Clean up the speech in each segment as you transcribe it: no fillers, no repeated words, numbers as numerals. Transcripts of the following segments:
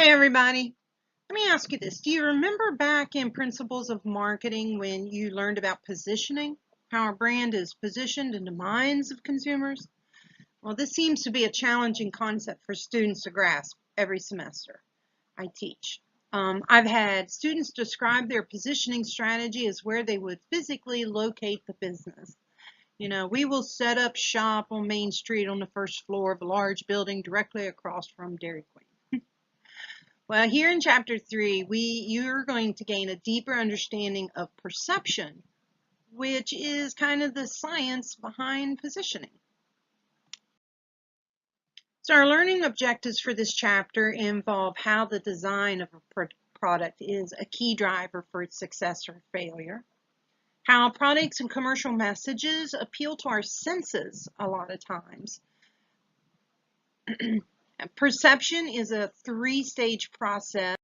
Hey everybody, let me ask you this. Do you remember back in Principles of Marketing when you learned about positioning? How a brand is positioned in the minds of consumers? Well, this seems to be a challenging concept for students to grasp every semester I teach. I've had students describe their positioning strategy as where they would physically locate the business. We will set up shop on Main Street on the first floor of a large building directly across from Dairy Queen. Well, here in chapter 3, you're going to gain a deeper understanding of perception, which is kind of the science behind positioning. So our learning objectives for this chapter involve how the design of a product is a key driver for its success or failure, how products and commercial messages appeal to our senses a lot of times. Perception is a 3-stage process.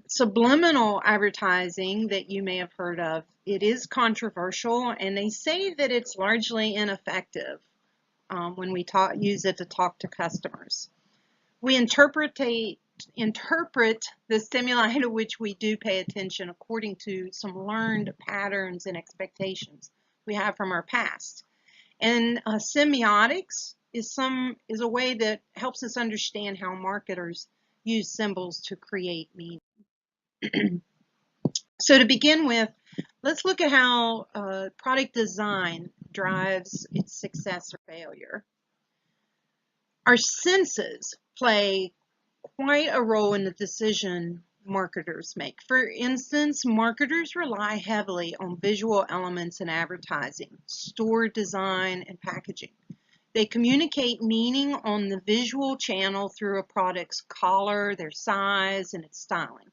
Subliminal advertising that you may have heard of, it is controversial, and they say that it's largely ineffective when we use it to talk to customers. We interpret the stimuli to which we do pay attention according to some learned patterns and expectations we have from our past. And semiotics is a way that helps us understand how marketers use symbols to create meaning. So to begin with, let's look at how product design drives its success or failure. Our senses play quite a role in the decision marketers make. For instance, marketers rely heavily on visual elements in advertising, store design, and packaging. They communicate meaning on the visual channel through a product's color, their size, and its styling.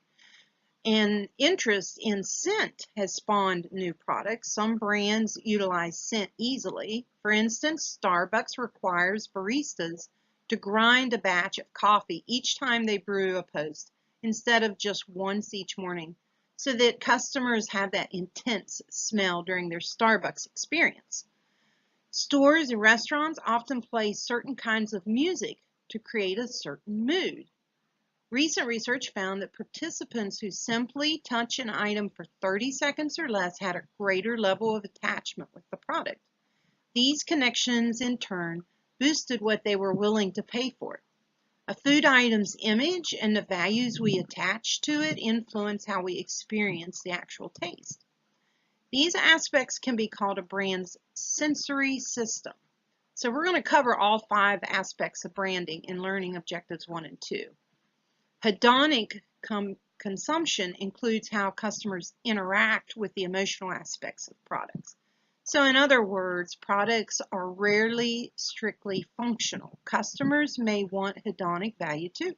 And interest in scent has spawned new products. Some brands utilize scent easily. For instance, Starbucks requires baristas to grind a batch of coffee each time they brew a post instead of just once each morning, so that customers have that intense smell during their Starbucks experience. Stores and restaurants often play certain kinds of music to create a certain mood. Recent research found that participants who simply touch an item for 30 seconds or less had a greater level of attachment with the product. These connections, in turn, boosted what they were willing to pay for it. A food item's image and the values we attach to it influence how we experience the actual taste. These aspects can be called a brand's sensory system. So we're going to cover all 5 aspects of branding in learning objectives 1 and 2. Hedonic consumption includes how customers interact with the emotional aspects of products. So in other words, products are rarely strictly functional. Customers may want hedonic value too.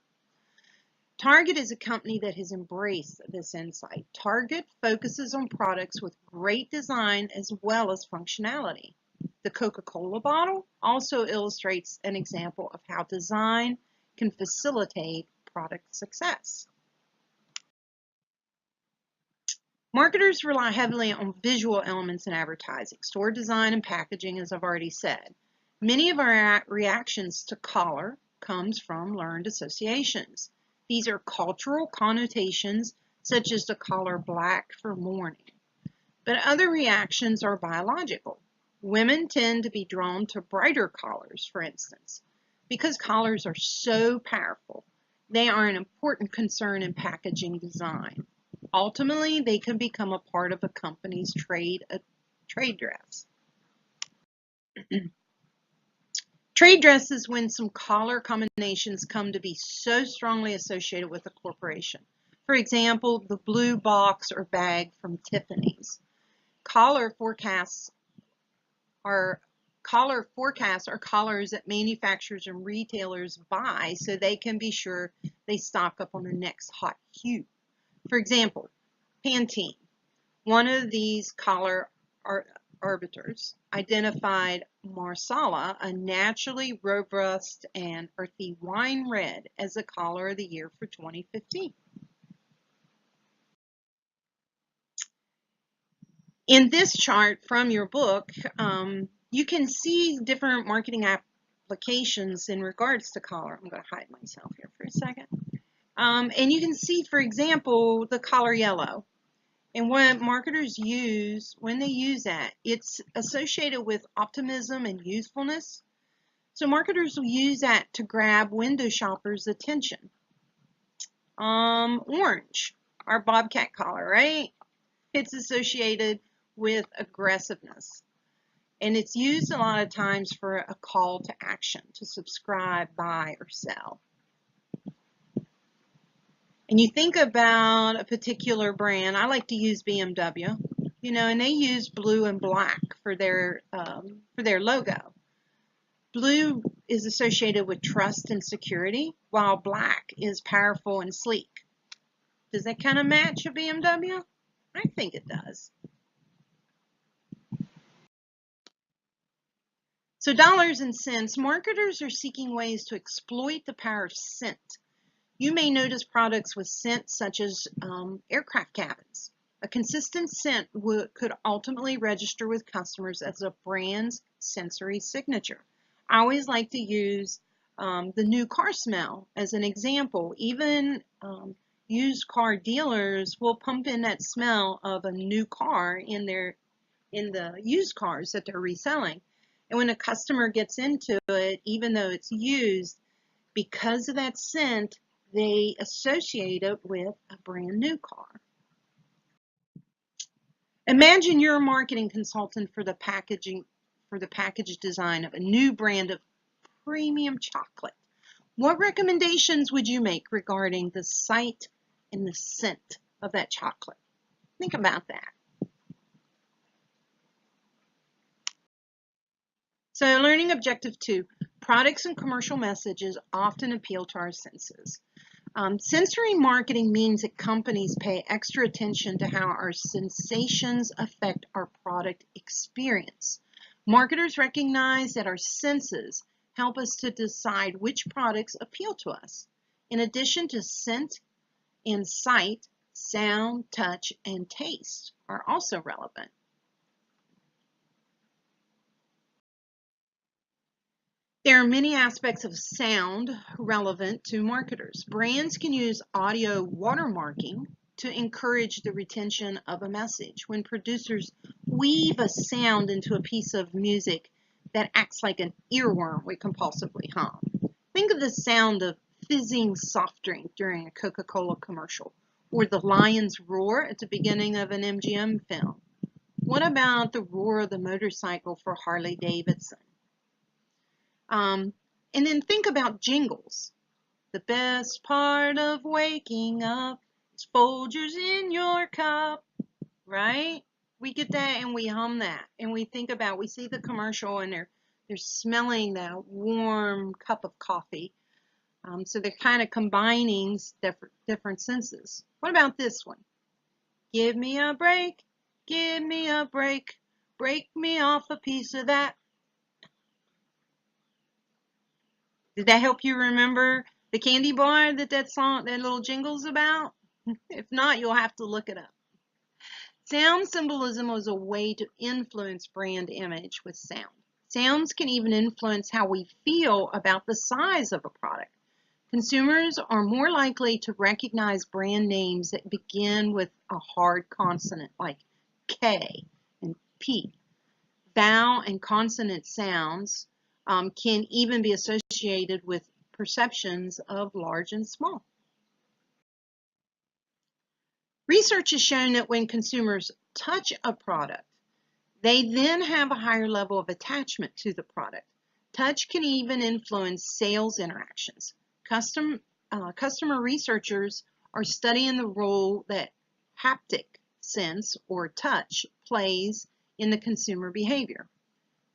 Target is a company that has embraced this insight. Target focuses on products with great design as well as functionality. The Coca-Cola bottle also illustrates an example of how design can facilitate product success. Marketers rely heavily on visual elements in advertising, store design, and packaging, as I've already said. Many of our reactions to color comes from learned associations. These are cultural connotations, such as the color black for mourning. But other reactions are biological. Women tend to be drawn to brighter colors, for instance, because colors are so powerful. They are an important concern in packaging design. Ultimately, they can become a part of a company's trade dress. Trade dress is when some color combinations come to be so strongly associated with a corporation. For example, the blue box or bag from Tiffany's. Color forecasts are colors that manufacturers and retailers buy so they can be sure they stock up on the next hot hue. For example, Pantene, one of these color arbiters, identified Marsala, a naturally robust and earthy wine red, as the color of the year for 2015. In this chart from your book, you can see different marketing applications in regards to color. I'm going to hide myself here for a second. And you can see, for example, the color yellow. And what marketers use, when they use that, it's associated with optimism and usefulness. So marketers will use that to grab window shoppers' attention. Orange, our bobcat collar, right? It's associated with aggressiveness. And it's used a lot of times for a call to action, to subscribe, buy, or sell. And you think about a particular brand. I like to use BMW, and they use blue and black for their logo. Blue is associated with trust and security, while black is powerful and sleek. Does that kind of match a BMW? I think it does. So dollars and cents, marketers are seeking ways to exploit the power of scent. You may notice products with scents such as aircraft cabins. A consistent scent could ultimately register with customers as a brand's sensory signature. I always like to use the new car smell as an example. Even used car dealers will pump in that smell of a new car in the used cars that they're reselling. And when a customer gets into it, even though it's used, because of that scent, they associate it with a brand new car. Imagine you're a marketing consultant for the package design of a new brand of premium chocolate. What recommendations would you make regarding the sight and the scent of that chocolate? Think about that. So learning objective 2, products and commercial messages often appeal to our senses. Sensory marketing means that companies pay extra attention to how our sensations affect our product experience. Marketers recognize that our senses help us to decide which products appeal to us. In addition to scent and sight, sound, touch, and taste are also relevant. There are many aspects of sound relevant to marketers. Brands can use audio watermarking to encourage the retention of a message. When producers weave a sound into a piece of music that acts like an earworm we compulsively hum. Think of the sound of fizzing soft drink during a Coca-Cola commercial, or the lion's roar at the beginning of an MGM film. What about the roar of the motorcycle for Harley Davidson? And then think about jingles. The best part of waking up is Folgers in your cup, right? We get that and we hum that, and we think about, we see the commercial and they're smelling that warm cup of coffee. So they're kind of combining different senses. What about this one? Give me a break, give me a break, break me off a piece of that. Did that help you remember the candy bar that song, that little jingle's about? If not, you'll have to look it up. Sound symbolism was a way to influence brand image with sound. Sounds can even influence how we feel about the size of a product. Consumers are more likely to recognize brand names that begin with a hard consonant like K and P. Vowel and consonant sounds can even be associated with perceptions of large and small. Research has shown that when consumers touch a product, they then have a higher level of attachment to the product. Touch can even influence sales interactions. Customer researchers are studying the role that haptic sense or touch plays in the consumer behavior.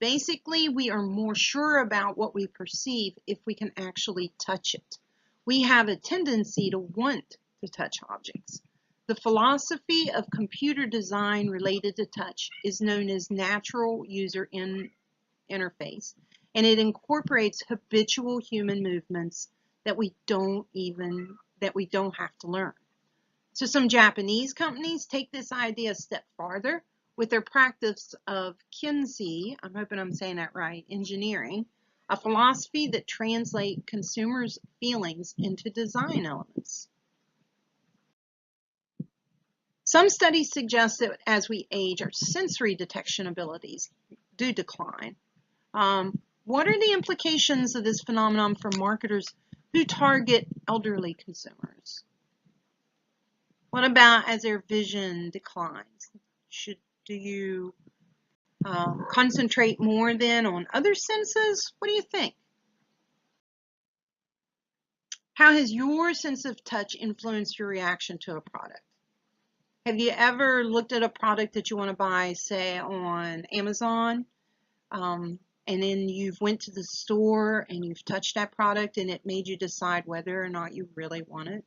Basically, we are more sure about what we perceive if we can actually touch it. We have a tendency to want to touch objects. The philosophy of computer design related to touch is known as natural user interface, and it incorporates habitual human movements that we don't have to learn. So some Japanese companies take this idea a step farther with their practice of Kinsey, I'm hoping I'm saying that right, engineering, a philosophy that translates consumers' feelings into design elements. Some studies suggest that as we age, our sensory detection abilities do decline. What are the implications of this phenomenon for marketers who target elderly consumers? What about as their vision declines? Do you concentrate more then on other senses? What do you think? How has your sense of touch influenced your reaction to a product? Have you ever looked at a product that you want to buy, say, on Amazon, and then you've went to the store and you've touched that product and it made you decide whether or not you really want it?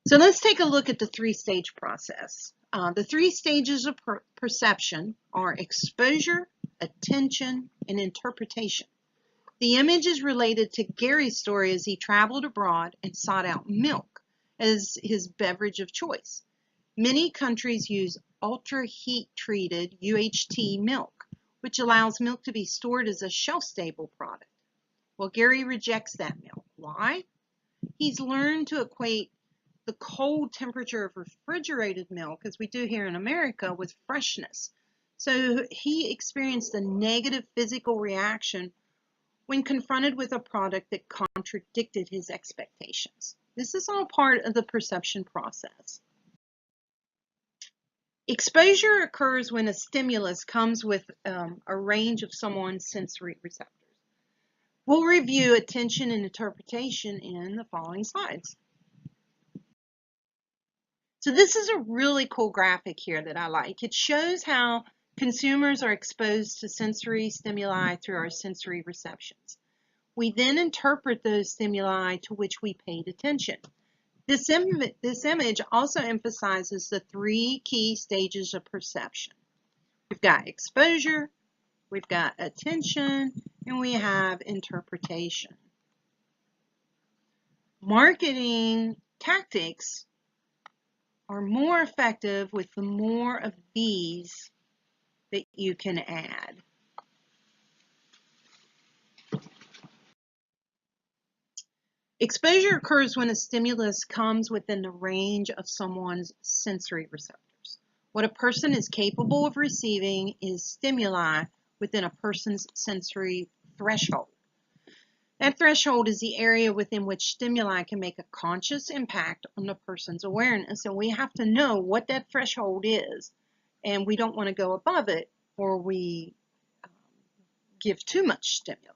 So let's take a look at the three-stage process. The three stages of perception are exposure, attention, and interpretation. The image is related to Gary's story as he traveled abroad and sought out milk as his beverage of choice. Many countries use ultra heat treated UHT milk, which allows milk to be stored as a shelf-stable product. Well, Gary rejects that milk. Why? He's learned to equate the cold temperature of refrigerated milk, as we do here in America, with freshness. So he experienced a negative physical reaction when confronted with a product that contradicted his expectations. This is all part of the perception process. Exposure occurs when a stimulus comes with a range of someone's sensory receptors. We'll review attention and interpretation in the following slides. So this is a really cool graphic here that I like. It shows how consumers are exposed to sensory stimuli through our sensory receptions. We then interpret those stimuli to which we paid attention. This image also emphasizes the three key stages of perception. We've got exposure, we've got attention, and we have interpretation. Marketing tactics are more effective with the more of these that you can add. Exposure occurs when a stimulus comes within the range of someone's sensory receptors. What a person is capable of receiving is stimuli within a person's sensory threshold. That threshold is the area within which stimuli can make a conscious impact on the person's awareness, and we have to know what that threshold is, and we don't want to go above it or we give too much stimuli.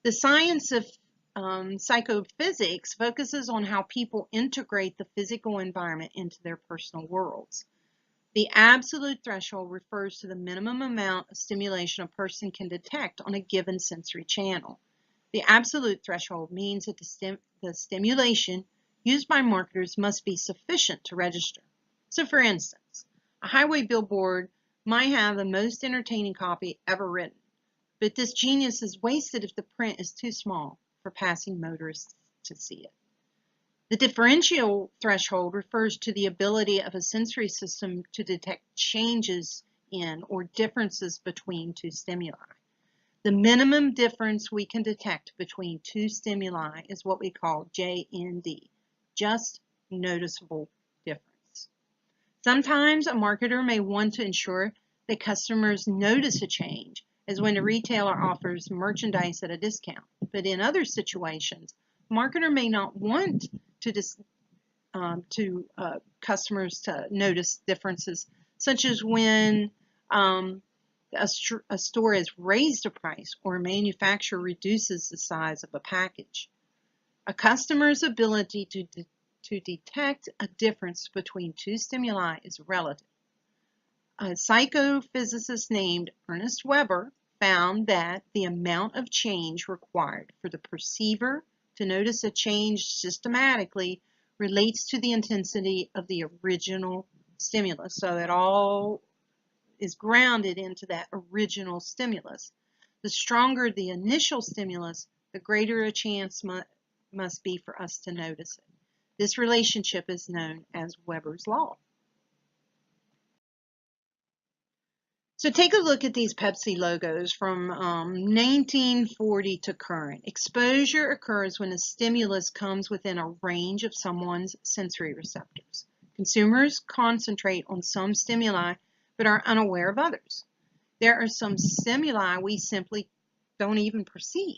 The science of psychophysics focuses on how people integrate the physical environment into their personal worlds. The absolute threshold refers to the minimum amount of stimulation a person can detect on a given sensory channel. The absolute threshold means that the stimulation used by marketers must be sufficient to register. So for instance, a highway billboard might have the most entertaining copy ever written, but this genius is wasted if the print is too small for passing motorists to see it. The differential threshold refers to the ability of a sensory system to detect changes in or differences between two stimuli. The minimum difference we can detect between two stimuli is what we call JND, just noticeable difference. Sometimes a marketer may want to ensure that customers notice a change, as when a retailer offers merchandise at a discount. But in other situations, a marketer may not want customers to notice differences, such as when a store has raised a price or a manufacturer reduces the size of a package. A customer's ability to detect a difference between two stimuli is relative. A psychophysicist named Ernest Weber found that the amount of change required for the perceiver to notice a change systematically relates to the intensity of the original stimulus. So it all is grounded into that original stimulus. The stronger the initial stimulus, the greater a chance must be for us to notice it. This relationship is known as Weber's law. So take a look at these Pepsi logos from 1940 to current. Exposure occurs when a stimulus comes within a range of someone's sensory receptors. Consumers concentrate on some stimuli but are unaware of others. There are some stimuli we simply don't even perceive.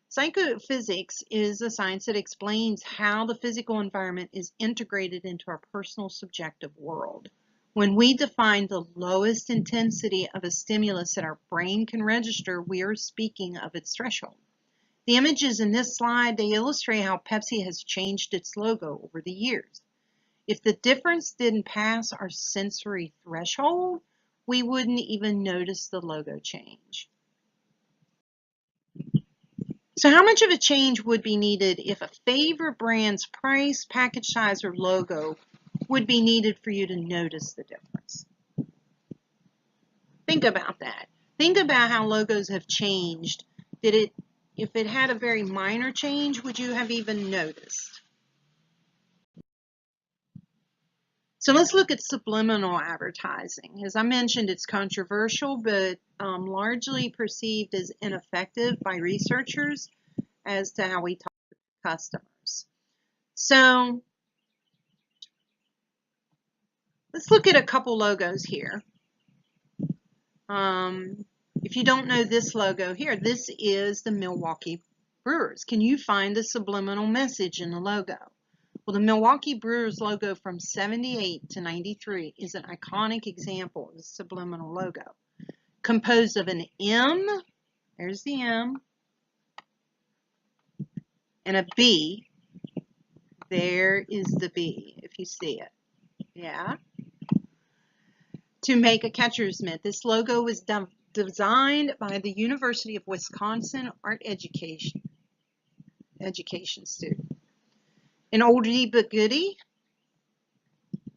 Psychophysics is a science that explains how the physical environment is integrated into our personal subjective world. When we define the lowest intensity of a stimulus that our brain can register, we are speaking of its threshold. The images in this slide, they illustrate how Pepsi has changed its logo over the years. If the difference didn't pass our sensory threshold, we wouldn't even notice the logo change. So how much of a change would be needed if a favorite brand's price, package size, or logo would be needed for you to notice the difference? Think about that. Think about how logos have changed. If it had a very minor change, would you have even noticed? So let's look at subliminal advertising. As I mentioned, it's controversial, but largely perceived as ineffective by researchers as to how we talk to customers. So let's look at a couple logos here. If you don't know this logo here, this is the Milwaukee Brewers. Can you find the subliminal message in the logo? Well, the Milwaukee Brewers logo from 78 to 93 is an iconic example of the subliminal logo. Composed of an M, there's the M, and a B, there is the B, if you see it. Yeah. To make a catcher's mitt. This logo was designed by the University of Wisconsin art education student. An oldie but goodie.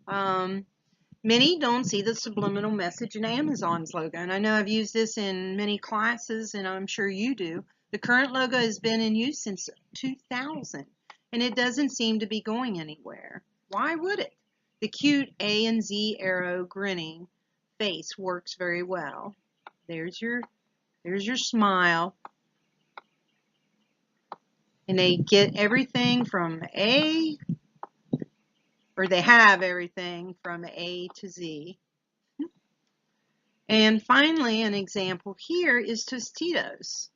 Many don't see the subliminal message in Amazon's logo, and I know I've used this in many classes, and I'm sure you do. The current logo has been in use since 2000, and it doesn't seem to be going anywhere. Why would it? The cute A and Z arrow grinning face works very well. There's your smile. And they get everything from A, or they have everything from A to Z. And finally, an example here is Tostitos.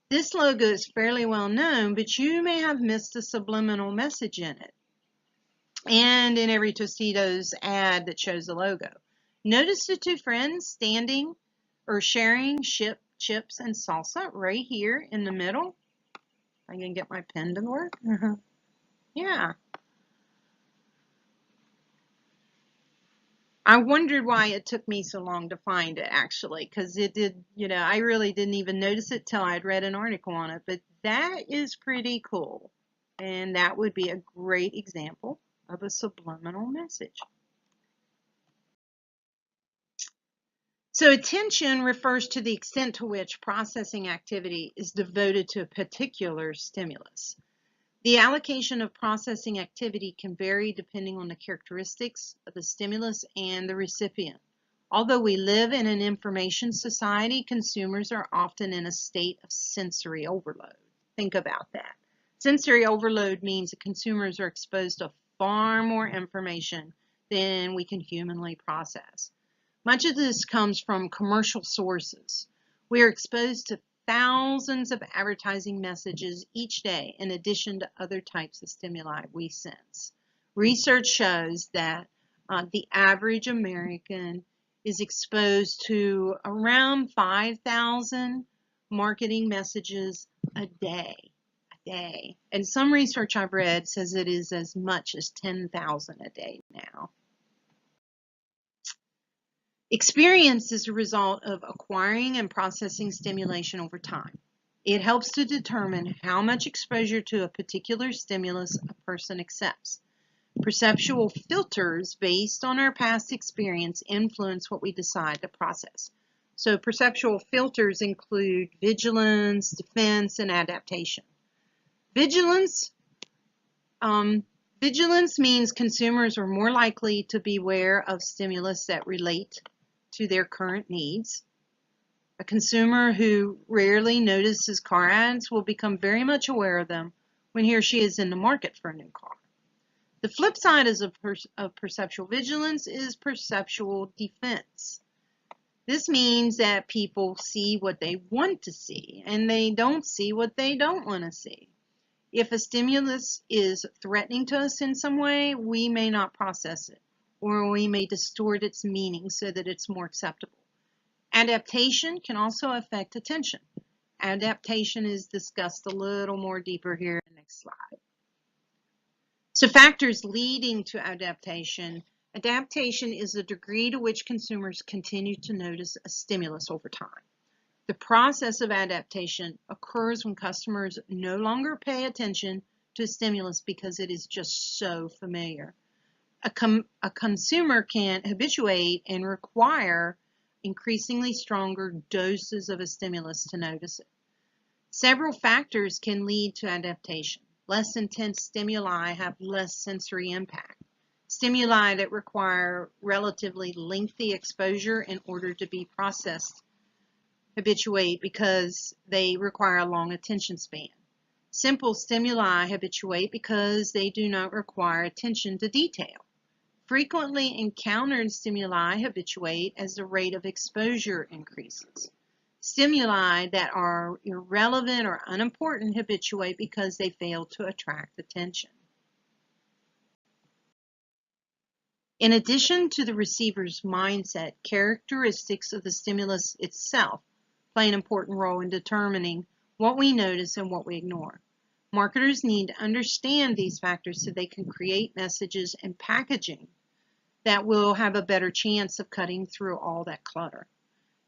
This logo is fairly well known, but you may have missed a subliminal message in it. And in every Tostitos ad that shows the logo. Notice the two friends standing or sharing chips and salsa right here in the middle. I can get my pen to work. Yeah. I wondered why it took me so long to find it, actually, because it did, I really didn't even notice it till I'd read an article on it. But that is pretty cool. And that would be a great example of a subliminal message. So attention refers to the extent to which processing activity is devoted to a particular stimulus. The allocation of processing activity can vary depending on the characteristics of the stimulus and the recipient. Although we live in an information society, consumers are often in a state of sensory overload. Think about that. Sensory overload means that consumers are exposed to far more information than we can humanly process. Much of this comes from commercial sources. We are exposed to thousands of advertising messages each day in addition to other types of stimuli we sense. Research shows that the average American is exposed to around 5,000 marketing messages a day. And some research I've read says it is as much as 10,000 a day now. Experience is a result of acquiring and processing stimulation over time. It helps to determine how much exposure to a particular stimulus a person accepts. Perceptual filters based on our past experience influence what we decide to process. So perceptual filters include vigilance, defense, and adaptation. Vigilance means consumers are more likely to be aware of stimulus that relate to their current needs. A consumer who rarely notices car ads will become very much aware of them when he or she is in the market for a new car. The flip side of perceptual vigilance is perceptual defense. This means that people see what they want to see and they don't see what they don't want to see. If a stimulus is threatening to us in some way, we may not process it, or we may distort its meaning so that it's more acceptable. Adaptation can also affect attention. Adaptation is discussed a little more deeper here in the next slide. So factors leading to adaptation. Adaptation is the degree to which consumers continue to notice a stimulus over time. The process of adaptation occurs when customers no longer pay attention to a stimulus because it is just so familiar. A consumer can habituate and require increasingly stronger doses of a stimulus to notice it. Several factors can lead to adaptation. Less intense stimuli have less sensory impact. Stimuli that require relatively lengthy exposure in order to be processed habituate because they require a long attention span. Simple stimuli habituate because they do not require attention to detail. Frequently encountered stimuli habituate as the rate of exposure increases. Stimuli that are irrelevant or unimportant habituate because they fail to attract attention. In addition to the receiver's mindset, characteristics of the stimulus itself play an important role in determining what we notice and what we ignore. Marketers need to understand these factors so they can create messages and packaging that will have a better chance of cutting through all that clutter.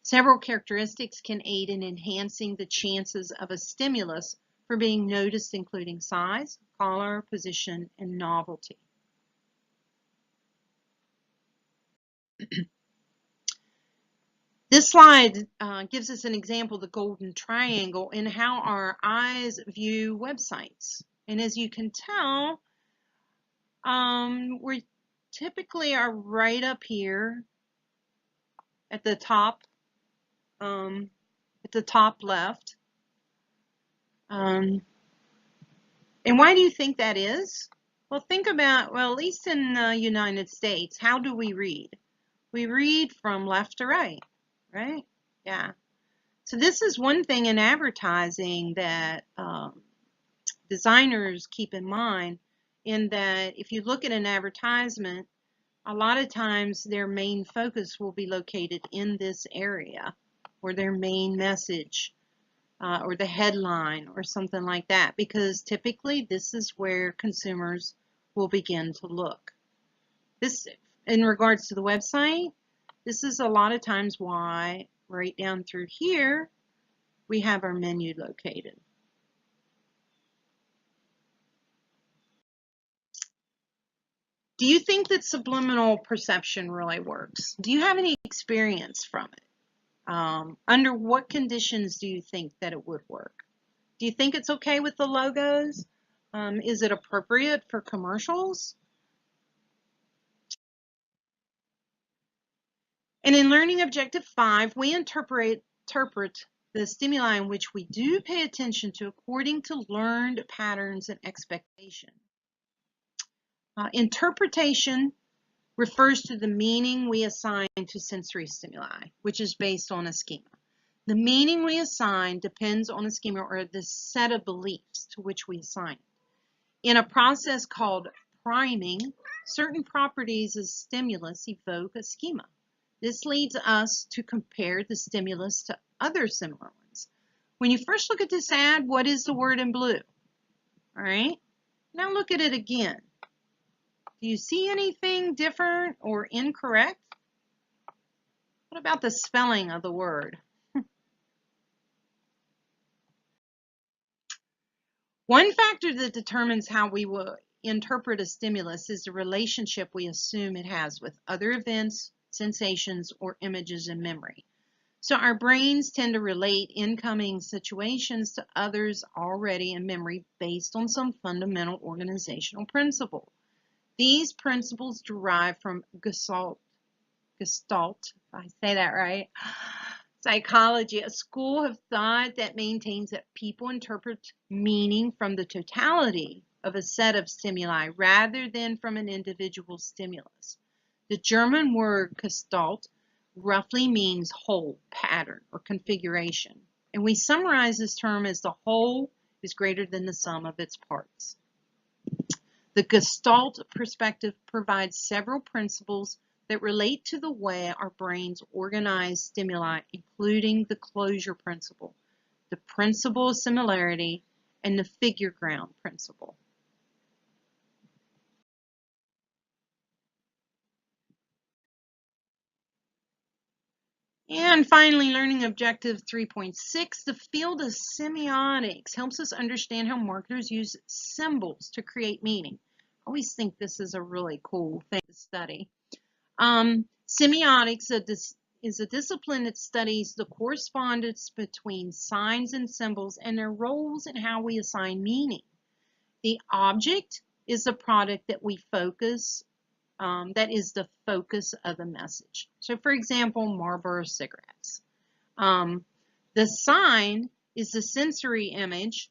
Several characteristics can aid in enhancing the chances of a stimulus for being noticed, including size, color, position, and novelty. This slide gives us an example of the golden triangle in how our eyes view websites. And as you can tell, we typically are right up here at the top left. And why do you think that is? Well, think about, well, at least in the United States, how do we read? We read from left to right. Right? Yeah. So this is one thing in advertising that designers keep in mind, in that if you look at an advertisement, a lot of times their main focus will be located in this area, or their main message, or the headline, or something like that, because typically this is where consumers will begin to look. This, in regards to the website, this is a lot of times why right down through here we have our menu located. Do you think that subliminal perception really works? Do you have any experience from it? Under what conditions do you think that it would work? Do you think it's okay with the logos? Is it appropriate for commercials? And in learning objective 5, we interpret the stimuli in which we do pay attention to according to learned patterns and expectation. Interpretation refers to the meaning we assign to sensory stimuli, which is based on a schema. The meaning we assign depends on a schema or the set of beliefs to which we assign it. In a process called priming, certain properties of stimulus evoke a schema. This leads us to compare the stimulus to other similar ones. When you first look at this ad, what is the word in blue? All right, now look at it again. Do you see anything different or incorrect? What about the spelling of the word? One factor that determines how we will interpret a stimulus is the relationship we assume it has with other events, sensations, or images in memory. So our brains tend to relate incoming situations to others already in memory based on some fundamental organizational principle. These principles derive from Gestalt Gestalt, if I say that right, psychology, a school of thought that maintains that people interpret meaning from the totality of a set of stimuli rather than from an individual stimulus. The German word Gestalt roughly means whole, pattern, or configuration, and we summarize this term as the whole is greater than the sum of its parts. The Gestalt perspective provides several principles that relate to the way our brains organize stimuli, including the closure principle, the principle of similarity, and the figure ground principle. And finally, learning objective 3.6, the field of semiotics helps us understand how marketers use symbols to create meaning. I always think this is a really cool thing to study. Semiotics is a discipline that studies the correspondence between signs and symbols and their roles in how we assign meaning. The object is the product that we focus that is the focus of the message. So for example, Marlboro cigarettes. The sign is the sensory image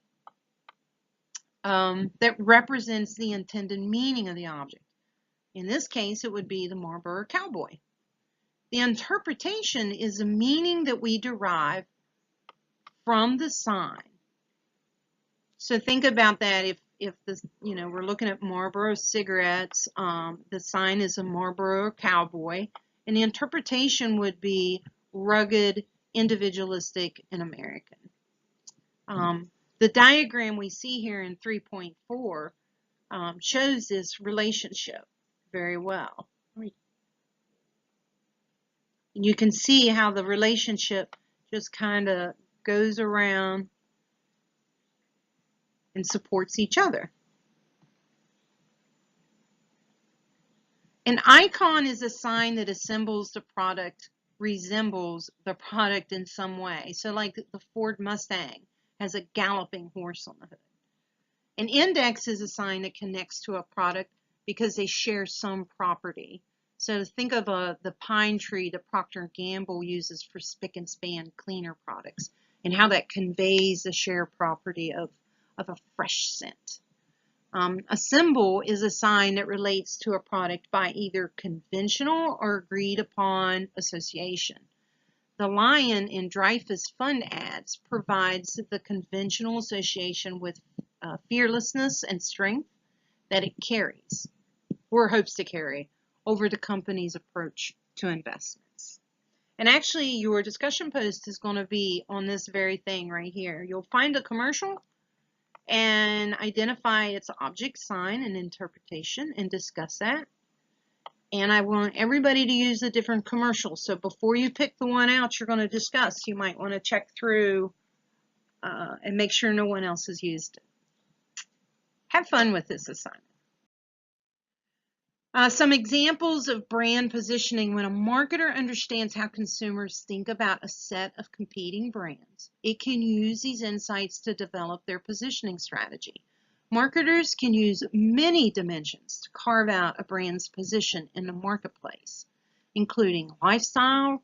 that represents the intended meaning of the object. In this case, it would be the Marlboro cowboy. The interpretation is the meaning that we derive from the sign. So think about that. If this, we're looking at Marlboro cigarettes, the sign is a Marlboro cowboy, and the interpretation would be rugged, individualistic, and American. The diagram we see here in 3.4 shows this relationship very well. And you can see how the relationship just kind of goes around and supports each other. An icon is a sign that assembles the product, resembles the product in some way. So like the Ford Mustang has a galloping horse on the hood. An index is a sign that connects to a product because they share some property. So think of the pine tree that Procter & Gamble uses for spick and span cleaner products and how that conveys the shared property of a fresh scent. A symbol is a sign that relates to a product by either conventional or agreed upon association. The lion in Dreyfus Fund ads provides the conventional association with fearlessness and strength that it carries, or hopes to carry, over the company's approach to investments. And actually, your discussion post is going to be on this very thing right here. You'll find a commercial and identify its object, sign, and interpretation and discuss that. And I want everybody to use a different commercial. So before you pick the one out you're going to discuss, you might want to check through and make sure no one else has used it. Have fun with this assignment. Some examples of brand positioning. When a marketer understands how consumers think about a set of competing brands, it can use these insights to develop their positioning strategy. Marketers can use many dimensions to carve out a brand's position in the marketplace, including lifestyle,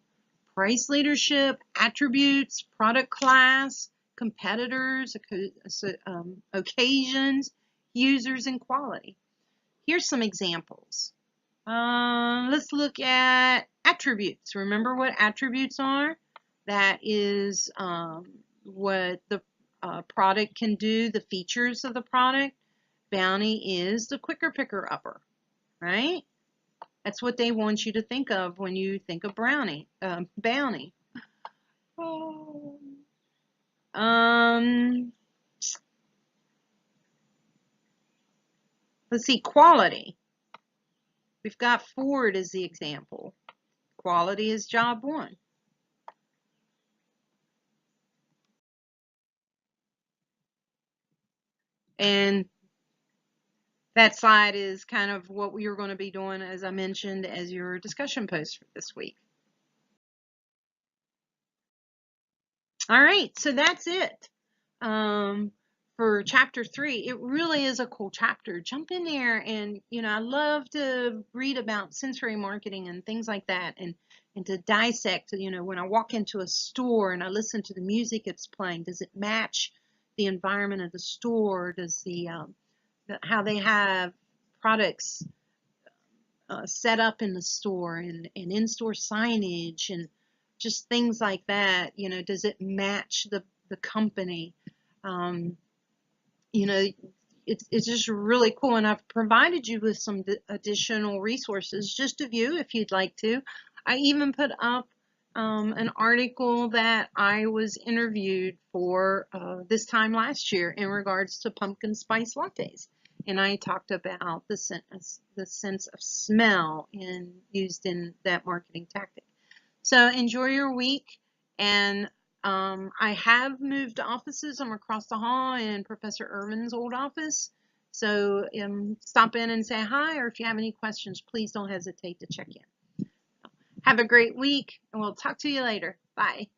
price leadership, attributes, product class, competitors, occasions, users, and quality. Here's some examples. Let's look at attributes. Remember what attributes are? That is what the product can do, the features of the product. Bounty is the quicker picker upper, right? That's what they want you to think of when you think of Bounty. Let's see, quality. We've got Ford as the example. Quality is job one. And that slide is kind of what we are going to be doing, as I mentioned, as your discussion post for this week. All right, so that's it for for chapter 3, it really is a cool chapter. Jump in there, and I love to read about sensory marketing and things like that, and to dissect, when I walk into a store and I listen to the music it's playing, does it match the environment of the store? Does how they have products set up in the store, and in-store signage and just things like that, does it match the company? Um, it's just really cool, and I've provided you with some additional resources just to view if you'd like to. I even put up an article that I was interviewed for this time last year in regards to pumpkin spice lattes, and I talked about the sense of smell used in that marketing tactic. So enjoy your week, and I have moved offices. I'm across the hall in Professor Irvin's old office. So stop in and say hi, or if you have any questions, please don't hesitate to check in. Have a great week, and we'll talk to you later. Bye.